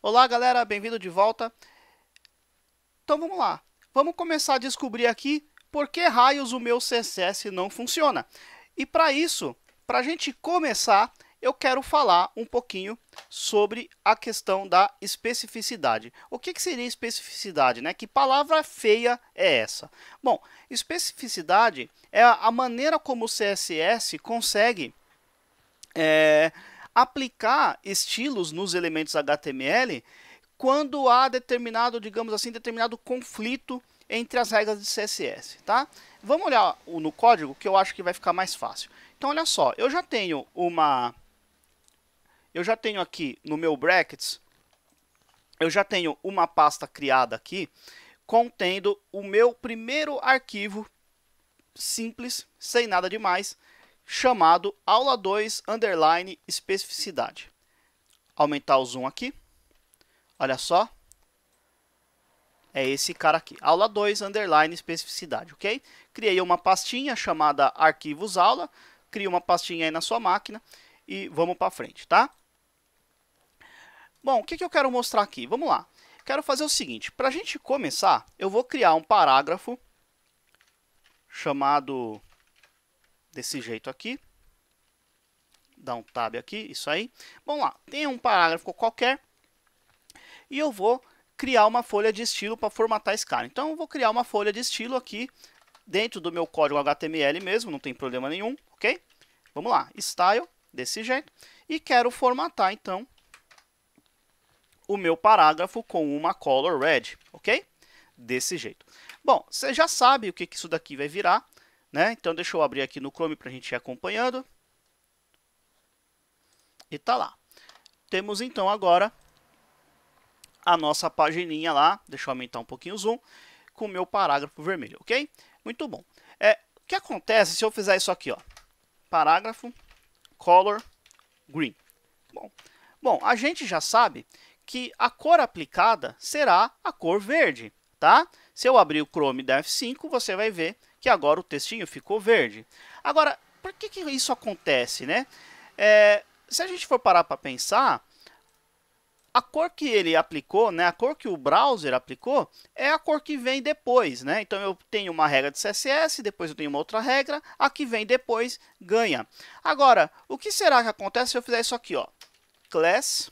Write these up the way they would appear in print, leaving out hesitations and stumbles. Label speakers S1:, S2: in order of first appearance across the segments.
S1: Olá, galera, bem-vindo de volta. Então vamos lá. Vamos começar a descobrir aqui por que raios o meu CSS não funciona. E para isso, para a gente começar, eu quero falar um pouquinho sobre a questão da especificidade. O que seria especificidade, né? Que palavra feia é essa? Bom, especificidade é a maneira como o CSS consegue aplicar estilos nos elementos HTML quando há determinado, digamos assim, determinado conflito entre as regras de CSS, tá? Vamos olhar no código que eu acho que vai ficar mais fácil. Então, olha só, eu já tenho aqui no meu brackets, eu já tenho uma pasta criada aqui contendo o meu primeiro arquivo simples, sem nada demais, chamado aula 2 underline especificidade. Aumentar o zoom aqui. Olha só. É esse cara aqui. Aula 2 underline especificidade, ok? Criei uma pastinha chamada arquivos aula. Crie uma pastinha aí na sua máquina e vamos para frente, tá? Bom, o que eu quero mostrar aqui? Vamos lá. Quero fazer o seguinte. Para a gente começar, eu vou criar um parágrafo chamado desse jeito aqui. Dá um tab aqui, isso aí. Vamos lá, tem um parágrafo qualquer e eu vou criar uma folha de estilo para formatar esse cara. Então, eu vou criar uma folha de estilo aqui dentro do meu código HTML mesmo, não tem problema nenhum, ok? Vamos lá, style, desse jeito. E quero formatar, então, o meu parágrafo com uma color red, ok? Desse jeito. Bom, você já sabe o que isso daqui vai virar, né? Então, deixa eu abrir aqui no Chrome para a gente ir acompanhando. E tá lá. Temos então agora a nossa pagininha lá, deixa eu aumentar um pouquinho o zoom, com o meu parágrafo vermelho, ok? Muito bom. O que acontece se eu fizer isso aqui, ó? Parágrafo, color, green. Bom, a gente já sabe que a cor aplicada será a cor verde, tá? Se eu abrir o Chrome da F5, você vai ver que agora o textinho ficou verde. Agora, por que isso acontece, né? Se a gente for parar para pensar, a cor que ele aplicou, né, a cor que o browser aplicou, é a cor que vem depois, né? Então, eu tenho uma regra de CSS, depois eu tenho uma outra regra, a que vem depois ganha. Agora, o que será que acontece se eu fizer isso aqui, ó? Class,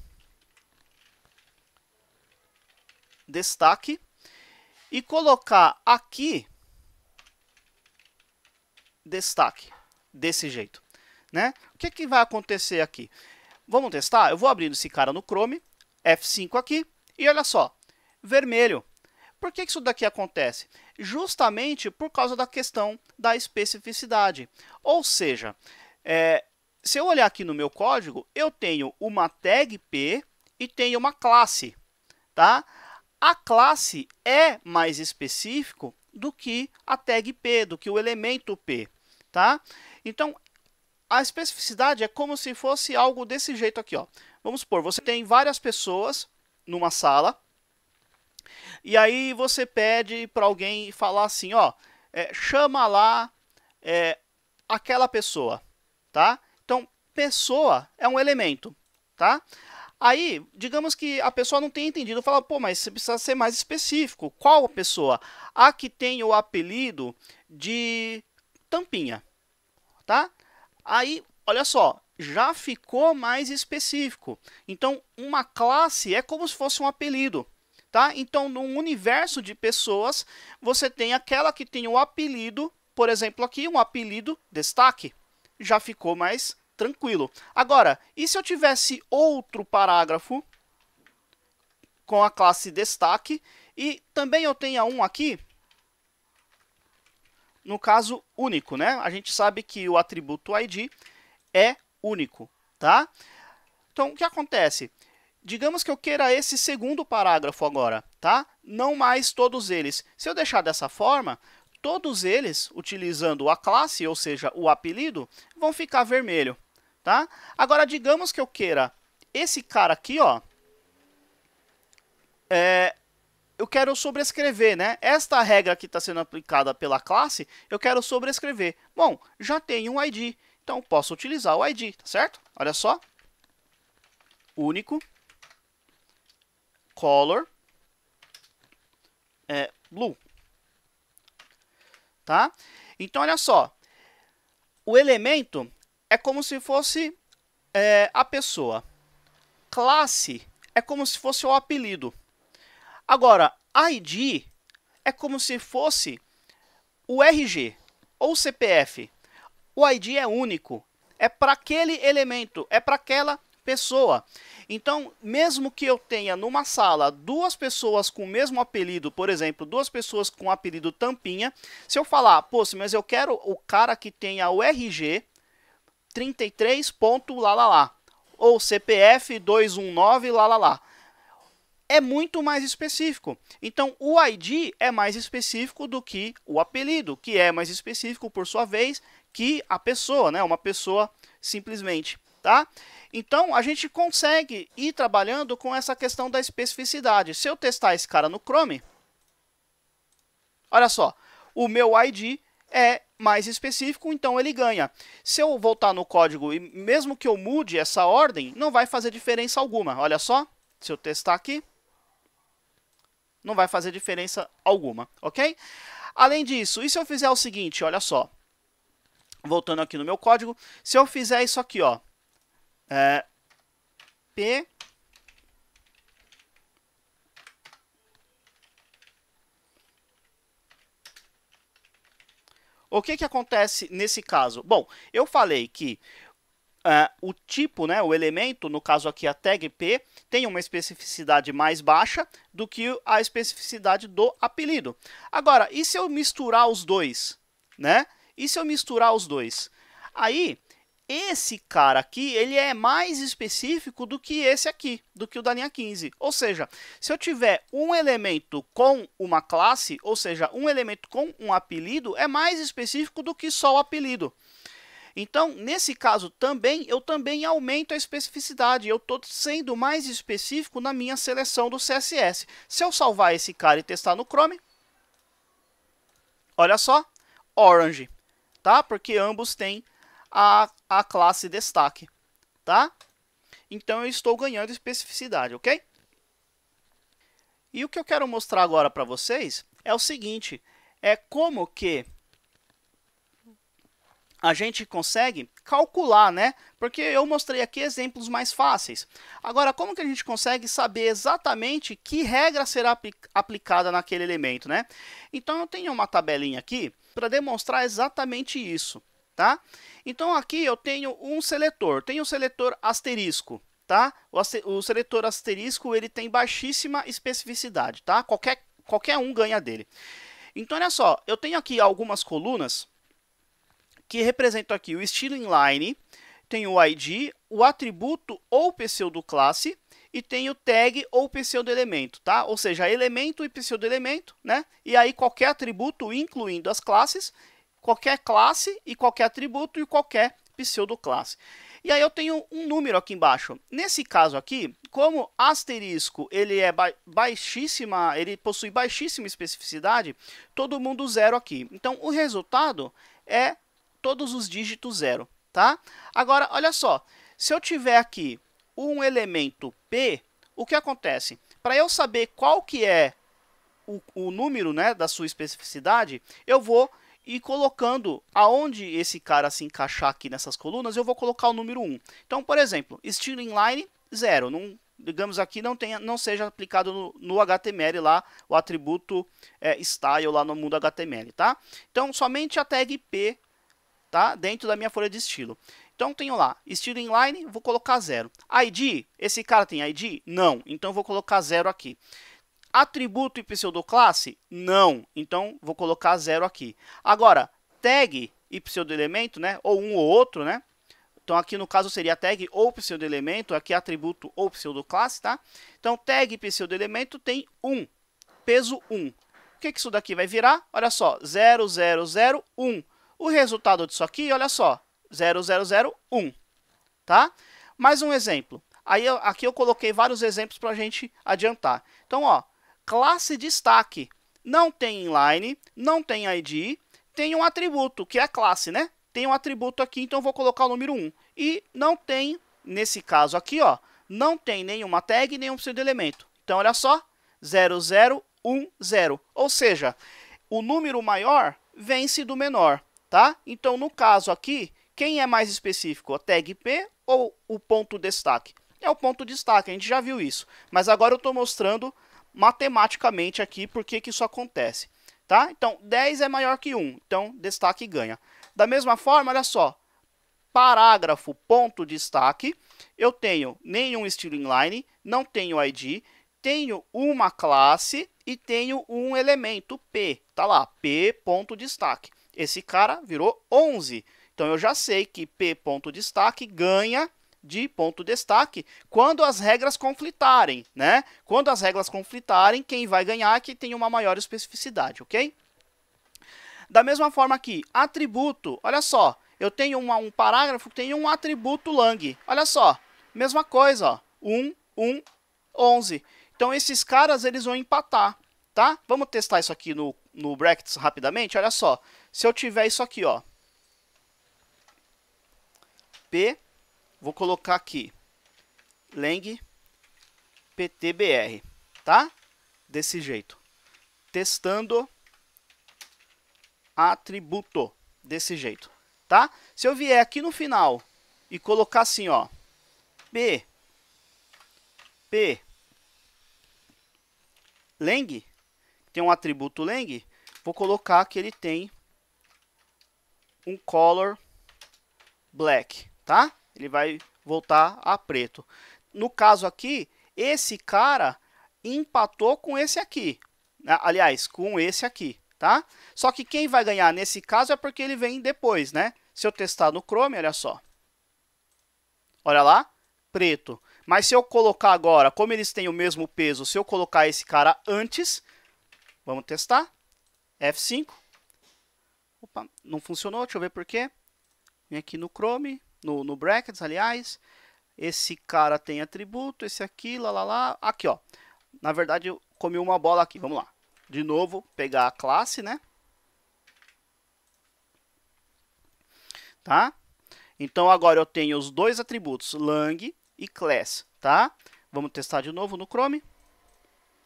S1: destaque, e colocar aqui, destaque, desse jeito, né? O que vai acontecer aqui? Vamos testar? Eu vou abrindo esse cara no Chrome, F5 aqui, e olha só, vermelho. Por que isso daqui acontece? Justamente por causa da questão da especificidade. Ou seja, se eu olhar aqui no meu código, eu tenho uma tag P e tenho uma classe, tá? A classe é mais específico do que a tag P, do que o elemento P, tá? Então, a especificidade é como se fosse algo desse jeito aqui, ó. Vamos supor, você tem várias pessoas numa sala, e aí você pede para alguém falar assim, ó, chama lá aquela pessoa, tá? Então, pessoa é um elemento, tá? Aí, digamos que a pessoa não tenha entendido, fala, pô, mas você precisa ser mais específico. Qual pessoa? A que tem o apelido de Tampinha, tá? Aí, olha só, já ficou mais específico. Então, uma classe é como se fosse um apelido, tá? Então, no universo de pessoas, você tem aquela que tem o apelido, por exemplo, aqui, um apelido destaque. Já ficou mais tranquilo. Agora, e se eu tivesse outro parágrafo com a classe destaque e também eu tenha um aqui, no caso único, né? A gente sabe que o atributo ID é único, tá? Então, o que acontece? Digamos que eu queira esse segundo parágrafo agora, tá? Não mais todos eles. Se eu deixar dessa forma, todos eles, utilizando a classe, ou seja, o apelido, vão ficar vermelho, tá? Agora, digamos que eu queira esse cara aqui, ó, eu quero sobrescrever, né? Esta regra que está sendo aplicada pela classe, eu quero sobrescrever. Bom, já tem um ID, então posso utilizar o ID, tá certo? Olha só. Único. color blue. Tá? Então, olha só. O elemento é como se fosse a pessoa. Classe é como se fosse o apelido. Agora, ID é como se fosse o RG ou CPF. O ID é único, é para aquele elemento, é para aquela pessoa. Então, mesmo que eu tenha numa sala duas pessoas com o mesmo apelido, por exemplo, duas pessoas com o apelido Tampinha, se eu falar, pô, mas eu quero o cara que tenha o RG 33 ponto lá lá lá, ou CPF 219 lá lá lá, é muito mais específico. Então, o ID é mais específico do que o apelido, que é mais específico, por sua vez, que a pessoa, né? Uma pessoa simplesmente, tá? Então, a gente consegue ir trabalhando com essa questão da especificidade. Se eu testar esse cara no Chrome, olha só, o meu ID é mais específico, então ele ganha. Se eu voltar no código e mesmo que eu mude essa ordem, não vai fazer diferença alguma. Olha só, se eu testar aqui, não vai fazer diferença alguma, ok? Além disso, e se eu fizer o seguinte, olha só, voltando aqui no meu código, se eu fizer isso aqui, ó, P o que acontece nesse caso? Bom, eu falei que o tipo, né, o elemento, no caso aqui a tag P, tem uma especificidade mais baixa do que a especificidade do apelido. Agora, e se eu misturar os dois? Né? E se eu misturar os dois? Aí, esse cara aqui, ele é mais específico do que esse aqui, do que o da linha 15. Ou seja, se eu tiver um elemento com uma classe, ou seja, um elemento com um apelido, é mais específico do que só o apelido. Então, nesse caso também, eu também aumento a especificidade. Eu estou sendo mais específico na minha seleção do CSS. Se eu salvar esse cara e testar no Chrome, olha só, Orange, tá? Porque ambos têm a classe destaque, tá? Então, eu estou ganhando especificidade, ok? E o que eu quero mostrar agora para vocês é o seguinte, é como que a gente consegue calcular, né? Porque eu mostrei aqui exemplos mais fáceis. Agora, como que a gente consegue saber exatamente que regra será aplicada naquele elemento, né? Então, eu tenho uma tabelinha aqui para demonstrar exatamente isso, tá? Então, aqui eu tenho um seletor, tenho um seletor asterisco, tá? O seletor asterisco, ele tem baixíssima especificidade, tá? Qualquer um ganha dele. Então, olha só, eu tenho aqui algumas colunas que representam aqui o estilo inline, tem o ID, o atributo ou pseudoclasse e tem o tag ou pseudoelemento, tá? Ou seja, elemento e pseudoelemento, né? E aí qualquer atributo, incluindo as classes, qualquer classe e qualquer atributo e qualquer pseudoclasse. E aí eu tenho um número aqui embaixo. Nesse caso aqui, como asterisco ele é baixíssima, ele possui baixíssima especificidade, todo mundo zero aqui. Então o resultado é todos os dígitos zero, tá? Agora, olha só, se eu tiver aqui um elemento P, o que acontece? Para eu saber qual que é o número, né, da sua especificidade, eu vou ir colocando aonde esse cara se encaixar aqui nessas colunas, eu vou colocar o número 1. Então, por exemplo, estilo inline 0, digamos aqui não seja aplicado no HTML lá, o atributo style lá no mundo HTML, tá? Então, somente a tag P, tá? Dentro da minha folha de estilo. Então, tenho lá, estilo inline, vou colocar 0. ID, esse cara tem ID? Não, então vou colocar 0 aqui. Atributo e pseudoclasse? Não, então vou colocar 0 aqui. Agora, tag e pseudoelemento, né? Ou um ou outro, né? Então, aqui no caso seria tag ou pseudoelemento, aqui atributo ou pseudoclasse, tá? Então, tag e pseudoelemento tem 1, peso 1. O que isso daqui vai virar? Olha só, 0, 0, 0, 1. O resultado disso aqui, olha só, 0001, tá? Mais um exemplo. Aí aqui eu coloquei vários exemplos para a gente adiantar. Então, ó, classe destaque não tem inline, não tem ID, tem um atributo, que é a classe, né? Tem um atributo aqui, então eu vou colocar o número 1. E não tem, nesse caso aqui, ó, não tem nenhuma tag, nenhum pseudoelemento. Então, olha só, 0, 0, 1, 0. Ou seja, o número maior vence do menor, tá? Então, no caso aqui, quem é mais específico, a tag P ou o ponto destaque? É o ponto destaque, a gente já viu isso. Mas agora eu estou mostrando matematicamente aqui por que isso acontece, tá? Então, 10 é maior que 1, então destaque ganha. Da mesma forma, olha só, parágrafo, ponto destaque, eu tenho nenhum estilo inline, não tenho ID, tenho uma classe e tenho um elemento P, tá lá, P ponto destaque. Esse cara virou 11, então eu já sei que P ponto destaque ganha de ponto destaque quando as regras conflitarem, né? Quando as regras conflitarem, quem vai ganhar é quem tem uma maior especificidade, ok? Da mesma forma aqui, atributo, olha só, eu tenho um parágrafo que tem um atributo lang, olha só, mesma coisa, ó, 1, 1, 11. Então, esses caras, eles vão empatar, tá? Vamos testar isso aqui no brackets rapidamente, olha só, se eu tiver isso aqui, ó, P, vou colocar aqui, lang, ptbr, tá? Desse jeito, testando atributo, desse jeito, tá? Se eu vier aqui no final e colocar assim, ó, P, lang, tem um atributo lang, vou colocar que ele tem um color black, tá? Ele vai voltar a preto. No caso aqui, esse cara empatou com esse aqui, aliás, com esse aqui, tá? Só que quem vai ganhar nesse caso é porque ele vem depois, né? Se eu testar no Chrome, olha só. Olha lá, preto. Mas se eu colocar agora, como eles têm o mesmo peso, se eu colocar esse cara antes, vamos testar. F5. Opa, não funcionou, deixa eu ver por quê. Vem aqui no Chrome, no brackets, aliás. Esse cara tem atributo, esse aqui, lá. Aqui, ó. Na verdade, eu comi uma bola aqui, vamos lá. De novo, pegar a classe, né? Tá? Então, agora eu tenho os dois atributos, lang e class, tá? Vamos testar de novo no Chrome.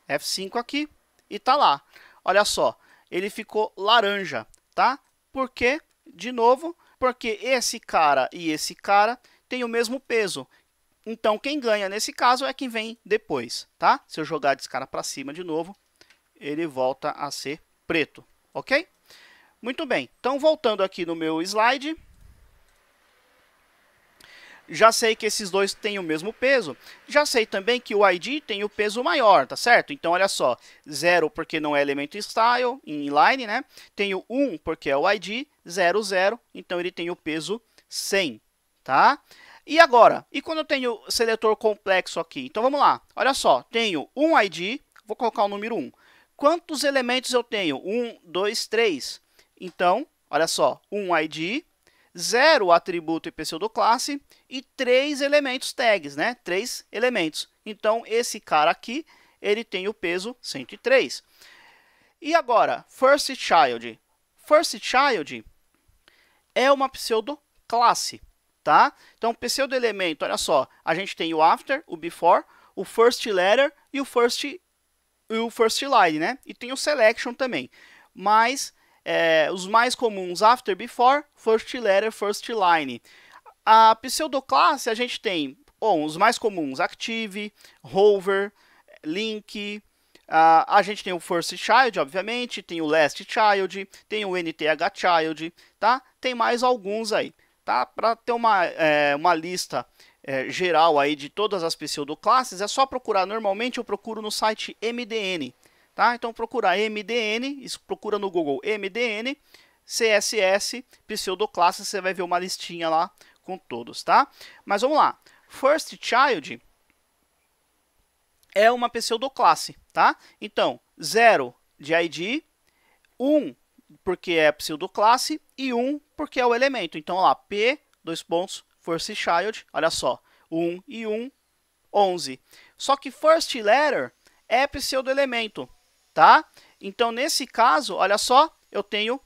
S1: F5 aqui e tá lá. Olha só, ele ficou laranja, tá? Por quê? De novo, porque esse cara e esse cara têm o mesmo peso. Então, quem ganha nesse caso é quem vem depois, tá? Se eu jogar esse cara para cima de novo, ele volta a ser preto, ok? Muito bem, então voltando aqui no meu slide, já sei que esses dois têm o mesmo peso, já sei também que o ID tem o peso maior, tá certo? Então, olha só, 0 porque não é elemento style, inline, né? Tenho 1 porque é o ID, 0, 0, então ele tem o peso 100, tá? E agora, e quando eu tenho seletor complexo aqui? Então, vamos lá, olha só, tenho um ID, vou colocar o número 1. Quantos elementos eu tenho? 1, 2, 3. Então, olha só, um ID, 0 atributo e pseudoclasse e 3 elementos tags, né? 3 elementos. Então, esse cara aqui, ele tem o peso 103. E agora, first child. First child é uma pseudoclasse, tá? Então, pseudo-elemento, olha só, a gente tem o after, o before, o first letter e o first line, né? E tem o selection também. Mas os mais comuns, after, before, first letter, first line. A pseudoclasse a gente tem, bom, os mais comuns, active, hover, link. A gente tem o first child, obviamente, tem o last child, tem o nth child, tá? Tem mais alguns aí, tá? Para ter uma lista geral aí de todas as pseudoclasses, é só procurar. Normalmente eu procuro no site MDN, tá? Então procurar MDN, isso procura no Google MDN, CSS, pseudoclasses, você vai ver uma listinha lá com todos, tá? Mas vamos lá. First child é uma pseudoclasse, tá? Então, 0 de ID, 1 porque é pseudoclasse e 1 porque é o elemento. Então, lá, P, dois pontos, first child, olha só, 1 e 1, 11. Só que first letter é pseudo-elemento, tá? Então, nesse caso, olha só, eu tenho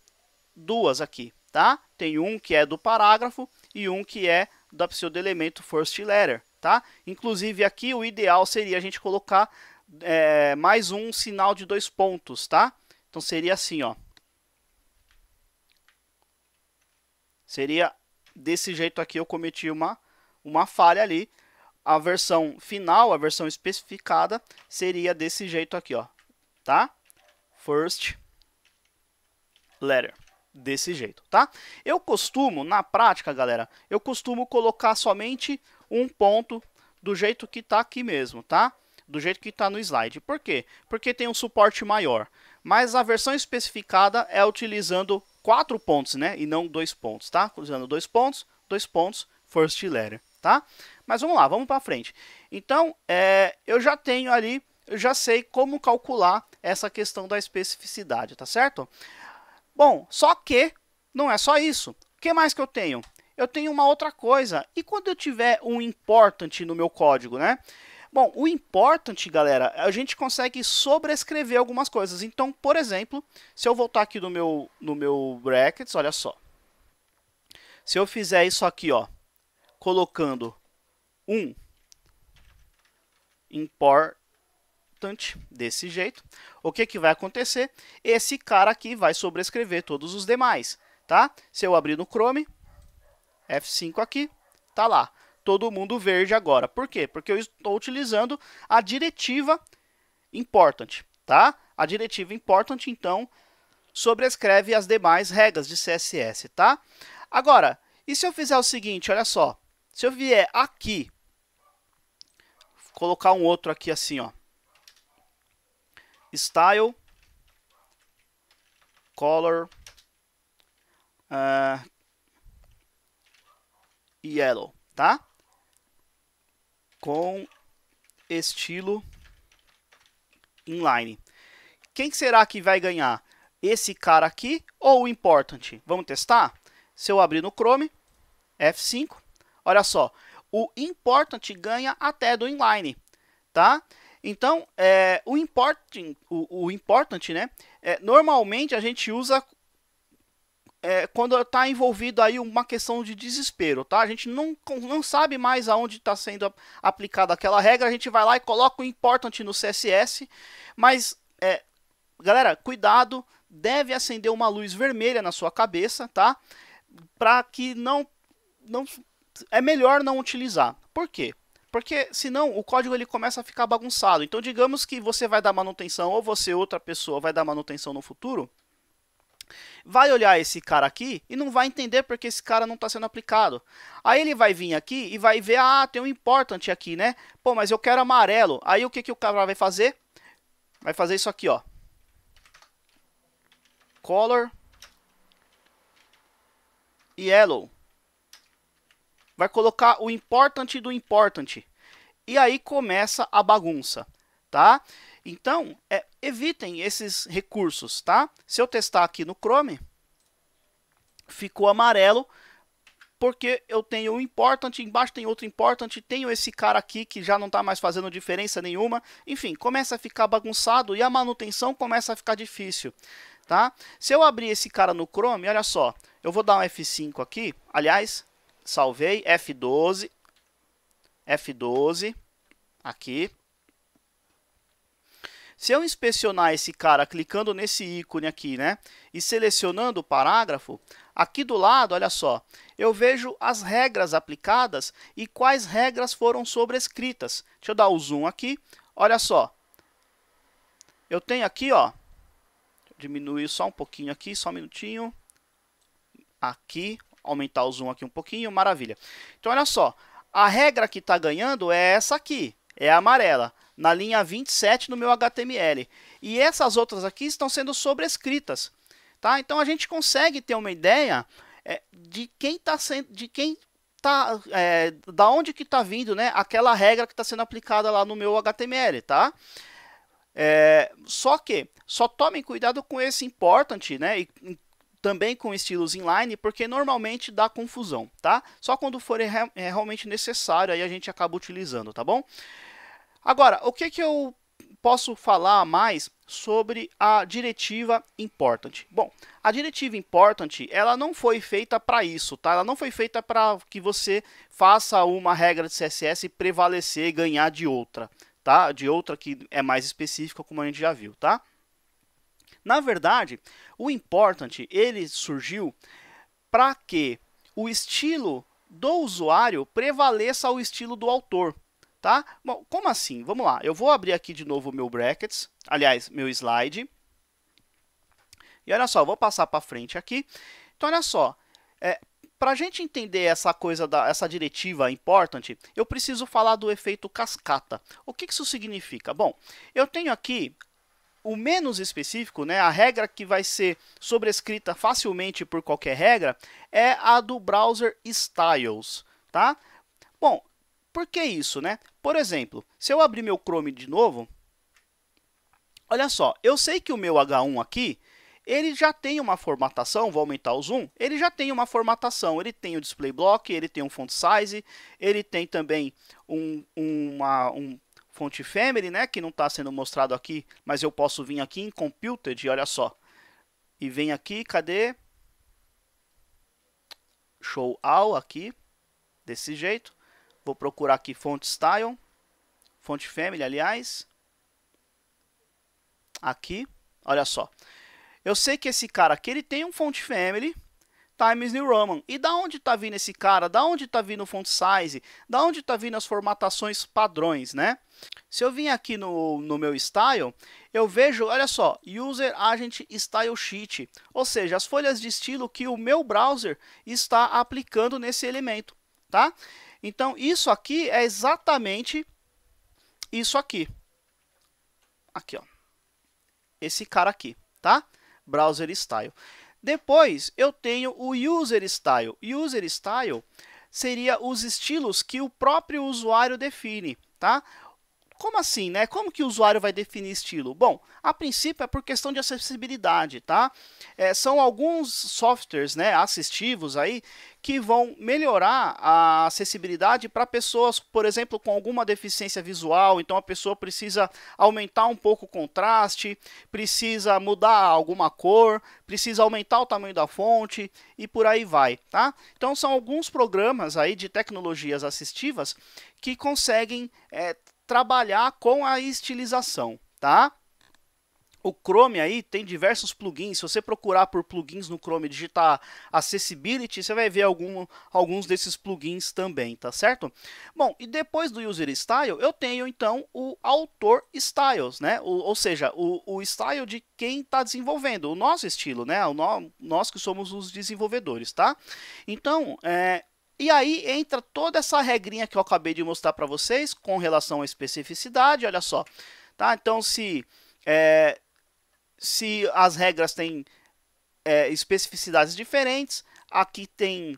S1: duas aqui, tá? Tem um que é do parágrafo e um que é da pseudo-elemento first letter, tá? Inclusive, aqui o ideal seria a gente colocar mais um sinal de 2 pontos, tá? Então seria assim, ó. Seria desse jeito aqui, eu cometi uma falha ali. A versão final, a versão especificada, seria desse jeito aqui, ó, tá? First letter, desse jeito, tá? Eu costumo, na prática, galera, eu costumo colocar somente um ponto do jeito que tá aqui mesmo, tá? Do jeito que tá no slide. Por quê? Porque tem um suporte maior. Mas a versão especificada é utilizando 4 pontos, né? E não 2 pontos, tá? Usando 2 pontos, first letter, tá? Mas vamos lá, vamos para frente. Então, eu já tenho ali, eu já sei como calcular essa questão da especificidade, tá certo? Bom, só que não é só isso. O que mais que eu tenho? Eu tenho uma outra coisa. E quando eu tiver um important no meu código, né? Bom, o important, galera, a gente consegue sobrescrever algumas coisas. Então, por exemplo, se eu voltar aqui no meu brackets, olha só. Se eu fizer isso aqui, ó, colocando um important desse jeito, o que que vai acontecer? Esse cara aqui vai sobrescrever todos os demais, tá? Se eu abrir no Chrome, F5 aqui, tá lá. Todo mundo verde agora. Por quê? Porque eu estou utilizando a diretiva important, tá? A diretiva important, então, sobrescreve as demais regras de CSS, tá? Agora, e se eu fizer o seguinte, olha só. Se eu vier aqui, colocar um outro aqui assim, ó. Style, color, yellow, tá? Com estilo inline. Quem será que vai ganhar? Esse cara aqui ou o important? Vamos testar? Se eu abrir no Chrome, F5, olha só, o important ganha até do inline, tá? Então, o important, né? Normalmente a gente usa quando está envolvido aí uma questão de desespero, tá? A gente não sabe mais aonde está sendo aplicada aquela regra, a gente vai lá e coloca o important no CSS, mas, galera, cuidado, deve acender uma luz vermelha na sua cabeça, tá? Para que é melhor não utilizar. Por quê? Porque senão o código ele começa a ficar bagunçado. Então, digamos que você vai dar manutenção ou você, outra pessoa, vai dar manutenção no futuro, vai olhar esse cara aqui e não vai entender porque esse cara não está sendo aplicado. Aí ele vai vir aqui e vai ver, ah, tem um important aqui, né? Pô, mas eu quero amarelo. Aí o que, que o cara vai fazer? Vai fazer isso aqui, ó. Color yellow. Vai colocar o important do important. E aí começa a bagunça, tá? Então, evitem esses recursos, tá? Se eu testar aqui no Chrome, ficou amarelo, porque eu tenho um important, embaixo tem outro important, tenho esse cara aqui que já não está mais fazendo diferença nenhuma. Enfim, começa a ficar bagunçado e a manutenção começa a ficar difícil, tá? Se eu abrir esse cara no Chrome, olha só, eu vou dar um F5 aqui, aliás, salvei, F12, aqui. Se eu inspecionar esse cara clicando nesse ícone aqui, né, e selecionando o parágrafo, aqui do lado, olha só, eu vejo as regras aplicadas e quais regras foram sobrescritas. Deixa eu dar o zoom aqui, olha só. Eu tenho aqui, ó, diminuir só um pouquinho aqui, só um minutinho. Aqui, aumentar o zoom aqui um pouquinho, maravilha. Então, olha só, a regra que está ganhando é essa aqui, é a amarela, na linha 27 no meu HTML. E essas outras aqui estão sendo sobrescritas, tá? Então, a gente consegue ter uma ideia de quem está sendo, da onde que está vindo, né, aquela regra que está sendo aplicada lá no meu HTML, tá? Só tomem cuidado com esse important, né? E também com estilos inline, porque normalmente dá confusão, tá? Só quando for realmente necessário, aí a gente acaba utilizando, tá bom? Agora, o que eu posso falar mais sobre a diretiva important? Bom, a diretiva important, ela não foi feita para isso, tá? Ela não foi feita para que você faça uma regra de CSS prevalecer e ganhar de outra, tá? De outra que é mais específica, como a gente já viu, tá? Na verdade, o important ele surgiu para que o estilo do usuário prevaleça ao estilo do autor, tá? Bom, como assim? Vamos lá, eu vou abrir aqui de novo o meu brackets, aliás, meu slide. E olha só, vou passar para frente aqui. Então, olha só, para a gente entender essa coisa, essa diretiva important, eu preciso falar do efeito cascata. O que isso significa? Bom, eu tenho aqui o menos específico, né, a regra que vai ser sobrescrita facilmente por qualquer regra, é a do browser styles, tá? Bom, por que isso, né? Por exemplo, se eu abrir meu Chrome de novo, olha só, eu sei que o meu H1 aqui, ele já tem uma formatação, vou aumentar o zoom, ele já tem uma formatação, ele tem o display block, ele tem um font size, ele tem também um font family, né, que não está sendo mostrado aqui, mas eu posso vir aqui em computed, olha só, e vem aqui, cadê? Show all aqui, desse jeito, vou procurar aqui font style, font family, aliás, aqui, olha só. Eu sei que esse cara aqui ele tem um font family Times New Roman. E da onde está vindo esse cara? Da onde está vindo o font size? Da onde está vindo as formatações padrões, né? Se eu vim aqui no meu style, eu vejo, olha só, User Agent Style Sheet, ou seja, as folhas de estilo que o meu browser está aplicando nesse elemento, tá? Então, isso aqui é exatamente isso aqui. Aqui, ó. Esse cara aqui, tá? Browser Style. Depois, eu tenho o User Style. User Style seria os estilos que o próprio usuário define, tá? Como assim, né? Como que o usuário vai definir estilo? Bom, a princípio é por questão de acessibilidade, tá? São alguns softwares, né, assistivos aí que vão melhorar a acessibilidade para pessoas, por exemplo, com alguma deficiência visual. Então a pessoa precisa aumentar um pouco o contraste, precisa mudar alguma cor, precisa aumentar o tamanho da fonte e por aí vai, tá? Então são alguns programas aí de tecnologias assistivas que conseguem trabalhar com a estilização, tá? O Chrome aí tem diversos plugins. Se você procurar por plugins no Chrome e digitar Accessibility, você vai ver alguns desses plugins também, tá certo? Bom, e depois do User Style, eu tenho então o Author Styles, né? Ou seja, o style de quem está desenvolvendo, o nosso estilo, né? Nós que somos os desenvolvedores, tá? Então, e aí entra toda essa regrinha que eu acabei de mostrar para vocês com relação à especificidade, olha só, tá? Então, se as regras têm especificidades diferentes, aqui tem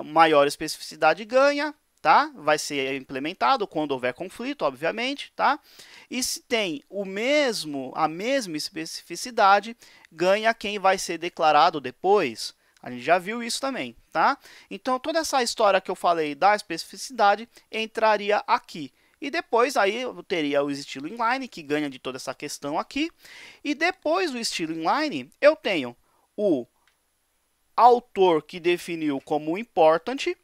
S1: maior especificidade ganha, tá? Vai ser implementado quando houver conflito, obviamente, tá? E se tem a mesma especificidade, ganha quem vai ser declarado depois. A gente já viu isso também, tá? Então, toda essa história que eu falei da especificidade entraria aqui. E depois aí eu teria o estilo inline, que ganha de toda essa questão aqui. E depois do estilo inline, eu tenho o autor que definiu como important,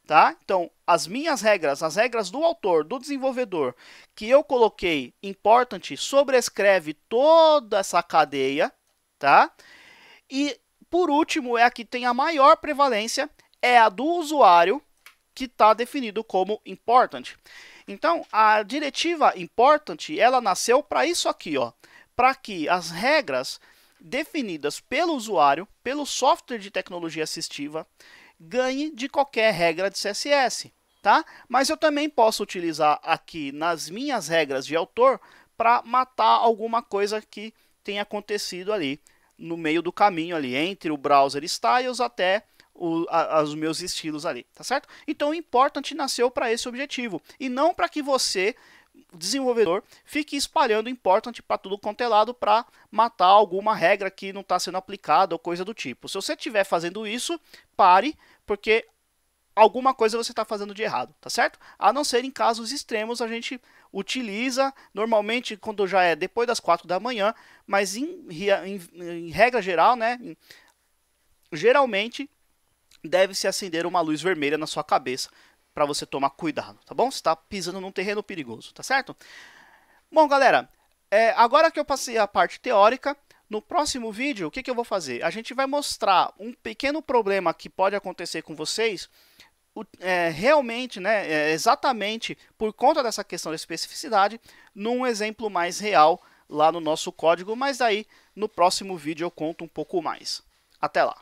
S1: tá? Então, as minhas regras, as regras do autor, do desenvolvedor, que eu coloquei important, sobrescreve toda essa cadeia, tá? E por último, é a que tem a maior prevalência, é a do usuário, que está definido como important. Então, a diretiva important, ela nasceu para isso aqui, ó, para que as regras definidas pelo usuário, pelo software de tecnologia assistiva, ganhem de qualquer regra de CSS, tá? Mas eu também posso utilizar aqui nas minhas regras de autor para matar alguma coisa que tenha acontecido ali no meio do caminho ali, entre o browser styles até os meus estilos ali, tá certo? Então o important nasceu para esse objetivo, e não para que você, desenvolvedor, fique espalhando important para tudo quanto é lado para matar alguma regra que não está sendo aplicada ou coisa do tipo. Se você estiver fazendo isso, pare, porque alguma coisa você está fazendo de errado, tá certo? A não ser em casos extremos, a gente utiliza normalmente quando já é depois das 4 da manhã, mas em regra geral, né, geralmente deve-se acender uma luz vermelha na sua cabeça para você tomar cuidado, tá bom? Você está pisando num terreno perigoso, tá certo? Bom, galera, agora que eu passei a parte teórica, no próximo vídeo, o que eu vou fazer? A gente vai mostrar um pequeno problema que pode acontecer com vocês, realmente, né, exatamente por conta dessa questão da especificidade, num exemplo mais real lá no nosso código, mas aí no próximo vídeo eu conto um pouco mais. Até lá!